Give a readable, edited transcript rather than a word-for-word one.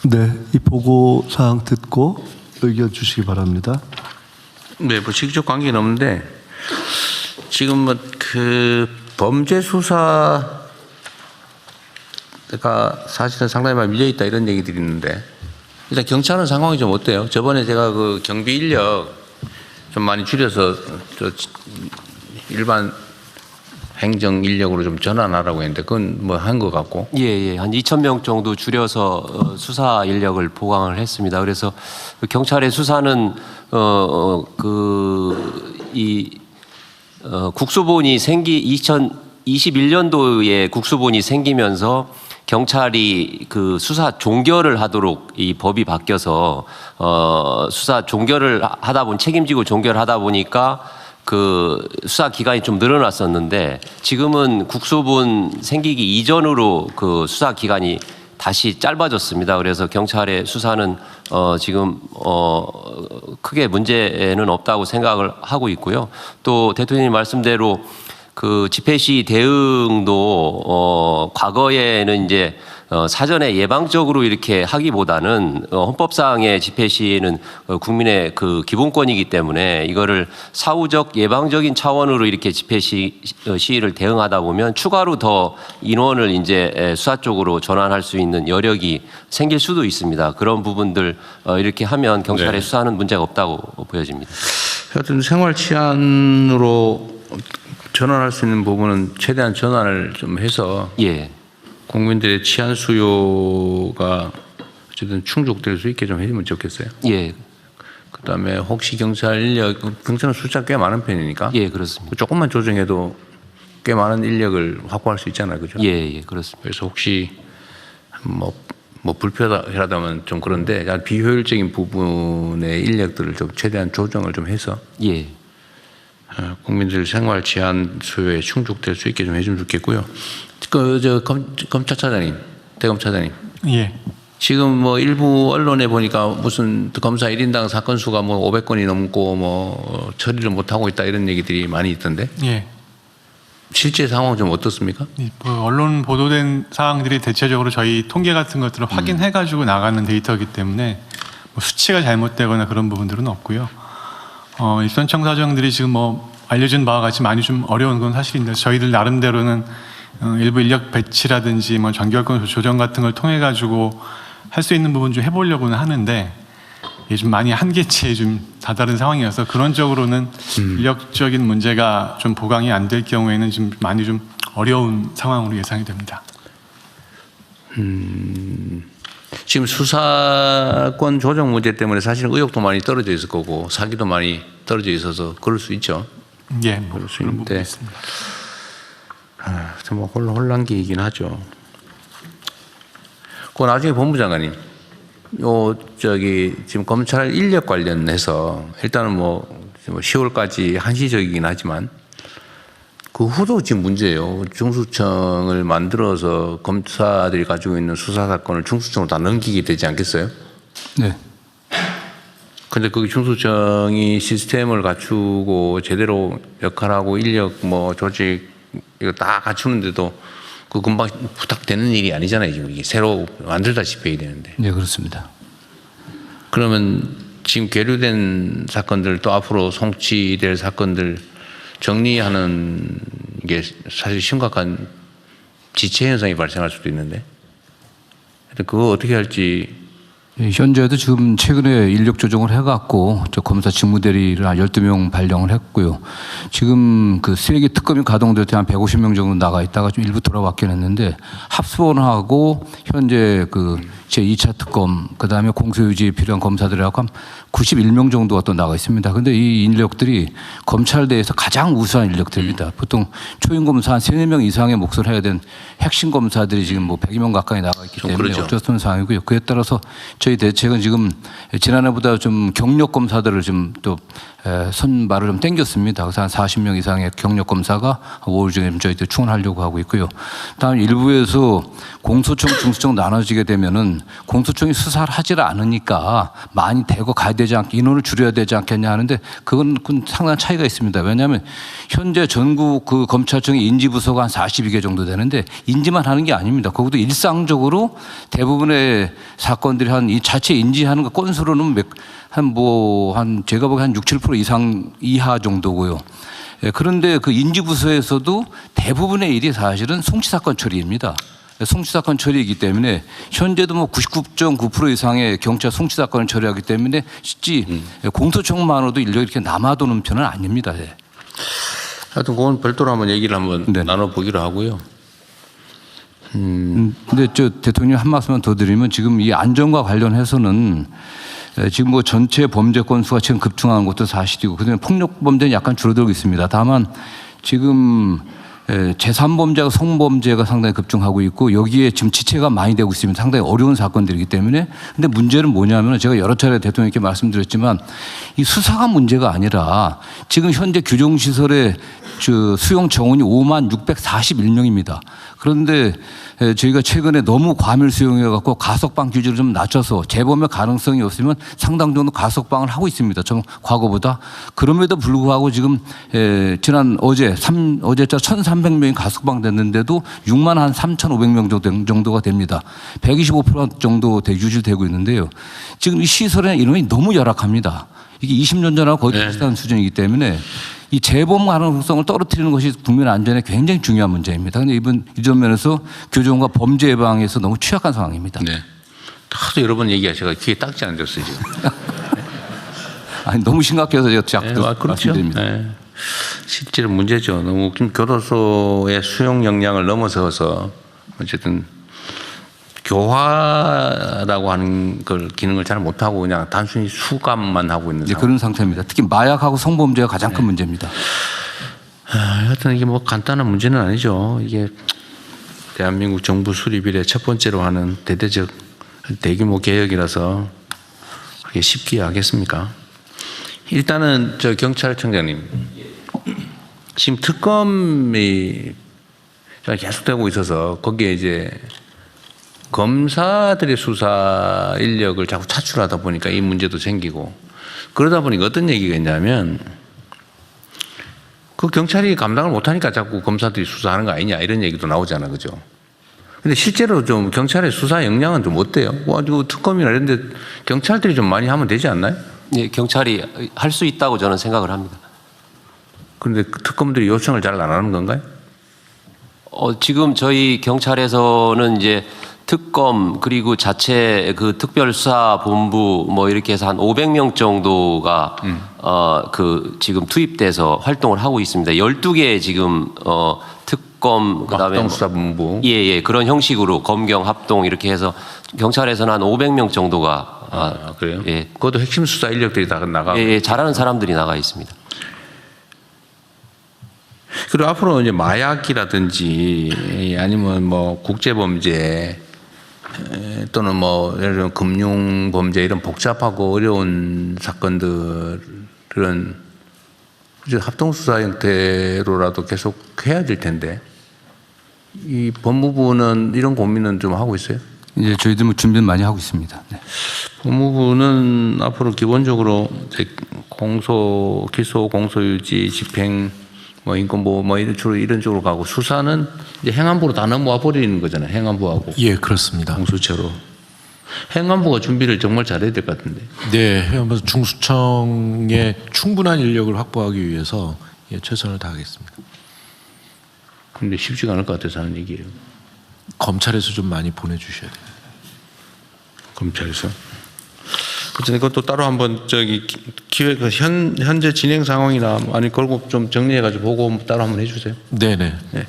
네, 이 보고 사항 듣고 의견 주시기 바랍니다. 네, 뭐 직접 관계는 없는데 지금 뭐 그 범죄 수사가 사실은 상당히 많이 밀려 있다 이런 얘기들이 있는데 일단 경찰은 상황이 좀 어때요? 저번에 제가 그 경비 인력 좀 많이 줄여서 저 일반 행정 인력으로 좀 전환하라고 했는데 그건 뭐 한 것 같고. 예, 한 2,000명 정도 줄여서 수사 인력을 보강을 했습니다. 그래서 경찰의 수사는 국수본이 2021년도에 국수본이 생기면서 경찰이 그 수사 종결을 하도록 이 법이 바뀌어서 수사 종결을 하다 보니 책임지고 종결하다 보니까 그 수사 기간이 좀 늘어났었는데 지금은 국수본 생기기 이전으로 그 수사 기간이 다시 짧아졌습니다. 그래서 경찰의 수사는 지금 크게 문제는 없다고 생각을 하고 있고요. 또 대통령님 말씀대로 그 집회 시 대응도 과거에는 이제 사전에 예방적으로 이렇게 하기보다는 헌법상의 집회 시위는 국민의 그 기본권이기 때문에 이거를 사후적 예방적인 차원으로 이렇게 집회 시위를 대응하다 보면 추가로 더 인원을 이제 수사 쪽으로 전환할 수 있는 여력이 생길 수도 있습니다. 그런 부분들 이렇게 하면 경찰의 네. 수사는 문제가 없다고 보여집니다. 하여튼 생활 치안으로 전환할 수 있는 부분은 최대한 전환을 좀 해서 예. 국민들의 치안 수요가 어쨌든 충족될 수 있게 좀 해주면 좋겠어요. 예. 그다음에 혹시 경찰 인력, 경찰은 숫자 꽤 많은 편이니까 예, 그렇습니다. 조금만 조정해도 꽤 많은 인력을 확보할 수 있잖아요, 그죠? 예, 그렇습니다. 그래서 혹시 뭐 불편하다면 좀 그런데 약간 비효율적인 부분의 인력들을 좀 최대한 조정을 좀 해서 예. 국민들 생활 치안 수요에 충족될 수 있게 좀 해주면 좋겠고요. 검찰차장님, 대검차장님. 예. 지금 뭐 일부 언론에 보니까 무슨 검사 1인당 사건 수가 뭐 500건이 넘고 뭐 처리를 못 하고 있다 이런 얘기들이 많이 있던데. 예. 실제 상황은 좀 어떻습니까? 뭐 언론 보도된 사항들이 대체적으로 저희 통계 같은 것들을 확인해가지고 나가는 데이터이기 때문에 뭐 수치가 잘못되거나 그런 부분들은 없고요. 일선 청사정들이 지금 뭐 알려진 바와 같이 많이 좀 어려운 건 사실인데 저희들 나름대로는 일부 인력 배치라든지 뭐 정결권 조정 같은 걸 통해 가지고 할 수 있는 부분 좀 해보려고는 하는데 좀 많이 한계치에 좀 다다른 상황이어서 그런 쪽으로는 인력적인 문제가 좀 보강이 안 될 경우에는 좀 많이 좀 어려운 상황으로 예상이 됩니다. 지금 수사권 조정 문제 때문에 사실은 의혹도 많이 떨어져 있을 거고 사기도 많이 떨어져 있어서 그럴 수 있죠. 예, 뭐 그럴 수 그런 있는데 부분이 있습니다. 정말 혼란기이긴 하죠. 그 나중에 본부장관님, 지금 검찰 인력 관련해서 일단은 뭐 10월까지 한시적이긴 하지만 그 후도 지금 문제예요. 중수청을 만들어서 검사들이 가지고 있는 수사 사건을 중수청으로 다 넘기게 되지 않겠어요? 네. 근데 그 중수청이 시스템을 갖추고 제대로 역할하고 인력 뭐 조직 이거 다 갖추는데도 그 금방 부탁되는 일이 아니잖아요. 지금 이게 새로 만들다시피 해야 되는데. 네, 그렇습니다. 그러면 지금 계류된 사건들 또 앞으로 송치될 사건들 정리하는 게 사실 심각한 지체 현상이 발생할 수도 있는데 그거 어떻게 할지. 현재도 지금 최근에 인력 조정을 해갖고 저 검사 직무대리를 한 12명 발령을 했고요. 지금 그 세개 특검이 가동될 때 한 150명 정도 나가 있다가 좀 일부 돌아왔긴 했는데 합수본하고 현재 그 제2차 특검 그다음에 공소유지에 필요한 검사들하고 한 91명 정도가 또 나가 있습니다. 근데 이 인력들이 검찰대에서 가장 우수한 인력들입니다. 보통 초임 검사 한 3, 4명 이상의 몫을 해야 되는 핵심 검사들이 지금 뭐 100여 명 가까이 나가 있기 때문에 그렇죠. 어쩔 수 없는 상황이고요. 그에 따라서 저희 대책은 지금 지난해보다 좀 경력 검사들을 좀 또 선발을 좀 땡겼습니다. 그래서 한 40명 이상의 경력 검사가 5월 중에 좀 저희들 충원하려고 하고 있고요. 다음 일부에서 공소청, 중수청 나눠지게 되면은 뭐냐면 공소청이 수사를 하질 않으니까 많이 대거 가야 되지 않게 인원을 줄여야 되지 않겠냐 하는데 그건 상당한 차이가 있습니다. 왜냐하면 현재 전국 그 검찰청의 인지부서가 한 42개 정도 되는데 인지만 하는 게 아닙니다. 거기도 일상적으로 대부분의 사건들이 한 이 자체 인지하는 거 건수로는 한 제가 보기엔 한 6, 7% 이상 이하 정도고요. 예, 그런데 그 인지부서에서도 대부분의 일이 사실은 송치사건 처리입니다. 송치사건 처리이기 때문에 현재도 뭐 99.9% 이상의 경찰 송치사건을 처리하기 때문에 쉽지 공소청만으로도 인력이 이렇게 남아도는 편은 아닙니다. 예. 하여튼 그건 별도로 한번 얘기를 한번 네. 나눠보기로 하고요. 근데 저 대통령 한 말씀만 더 드리면 지금 이 안전과 관련해서는 지금 뭐 전체 범죄 건수가 지금 급증하는 것도 사실이고 그다음에 폭력 범죄는 약간 줄어들고 있습니다. 다만 지금 제3범죄가 성범죄가 상당히 급증하고 있고 여기에 지금 지체가 많이 되고 있습니다. 상당히 어려운 사건들이기 때문에. 근데 문제는 뭐냐면 제가 여러 차례 대통령께 말씀드렸지만 이 수사가 문제가 아니라 지금 현재 규정시설의 수용 정원이 56,641명입니다. 그런데 저희가 최근에 너무 과밀 수용해갖고 가석방 규제를 좀 낮춰서 재범의 가능성이 없으면 상당 정도 가석방을 하고 있습니다. 좀 과거보다. 그럼에도 불구하고 지금 지난 어제자 1,300명이 가석방 됐는데도 63,500명 정도가 됩니다. 125% 정도 유지되고 있는데요. 지금 이 시설의 인원이 너무 열악합니다. 이게 20년 전하고 거의 비슷한 수준이기 때문에 이 재범 가능성을 떨어뜨리는 것이 국민 안전에 굉장히 중요한 문제입니다. 그런데 이런 면에서 교정과 범죄 예방에서 너무 취약한 상황입니다. 네. 하도 여러 번 얘기하셔서 귀에 딱지 안 졌어요 지금. 아니, 너무 심각해서 제가 자꾸 그렇죠. 말씀드립니다. 네. 실제로 문제죠. 너무 교도소의 수용 역량을 넘어서서 어쨌든 교화라고 하는 걸 기능을 잘 못하고 그냥 단순히 수감만 하고 있는 상황. 그런 상태입니다. 특히 마약하고 성범죄가 가장 큰 문제입니다. 하여튼 이게 뭐 간단한 문제는 아니죠. 이게 대한민국 정부 수립 이래 첫 번째로 하는 대규모 개혁이라서 그게 쉽게 하겠습니까? 일단은 저 경찰청장님 지금 특검이 계속되고 있어서 거기에 이제 검사들의 수사 인력을 자꾸 차출하다 보니까 이 문제도 생기고 그러다 보니까 어떤 얘기가 있냐면 그 경찰이 감당을 못하니까 자꾸 검사들이 수사하는 거 아니냐 이런 얘기도 나오잖아, 그죠? 근데 실제로 좀 경찰의 수사 역량은 좀 어때요? 특검이나 이런 데 경찰들이 좀 많이 하면 되지 않나요? 네, 경찰이 할 수 있다고 저는 생각을 합니다. 그런데 특검들이 요청을 잘 안 하는 건가요? 지금 저희 경찰에서는 이제 특검 그리고 자체 그 특별수사본부 뭐 이렇게 해서 한 500명 정도가 지금 투입돼서 활동을 하고 있습니다. 12개 지금 특검 그다음에 합동수사본부. 예, 그런 형식으로 검경 합동 이렇게 해서 경찰에서는 한 500명 정도가 그래요? 예. 그것도 핵심 수사 인력들이 다 나가고. 예, 잘하는 사람들이 나가 있습니다. 그리고 앞으로 이제 마약이라든지 아니면 뭐 국제범죄 또는 뭐 예를 들면 금융범죄 이런 복잡하고 어려운 사건들은 합동수사 형태로라도 계속 해야 될 텐데 이 법무부는 이런 고민은 좀 하고 있어요? 이제 저희들 뭐 준비는 많이 하고 있습니다. 네. 법무부는 앞으로 기본적으로 공소, 기소, 공소유지, 집행, 뭐 인권보호 뭐 주로 이런 쪽으로 가고 수사는 이제 행안부로 다 넘어와 버리는 거잖아요. 행안부하고. 예, 그렇습니다. 공수처로. 행안부가 준비를 정말 잘해야 될 것 같은데. 네, 행안부 중수청에 충분한 인력을 확보하기 위해서 최선을 다하겠습니다. 근데 쉽지가 않을 것 같아서 하는 얘기예요. 검찰에서 좀 많이 보내주셔야 돼요. 검찰에서. 어쨌든 이것도 따로 한번 기획 현재 진행 상황이나 아니 걸고 좀 정리해가지고 보고 따로 한번 해주세요. 네네. 네.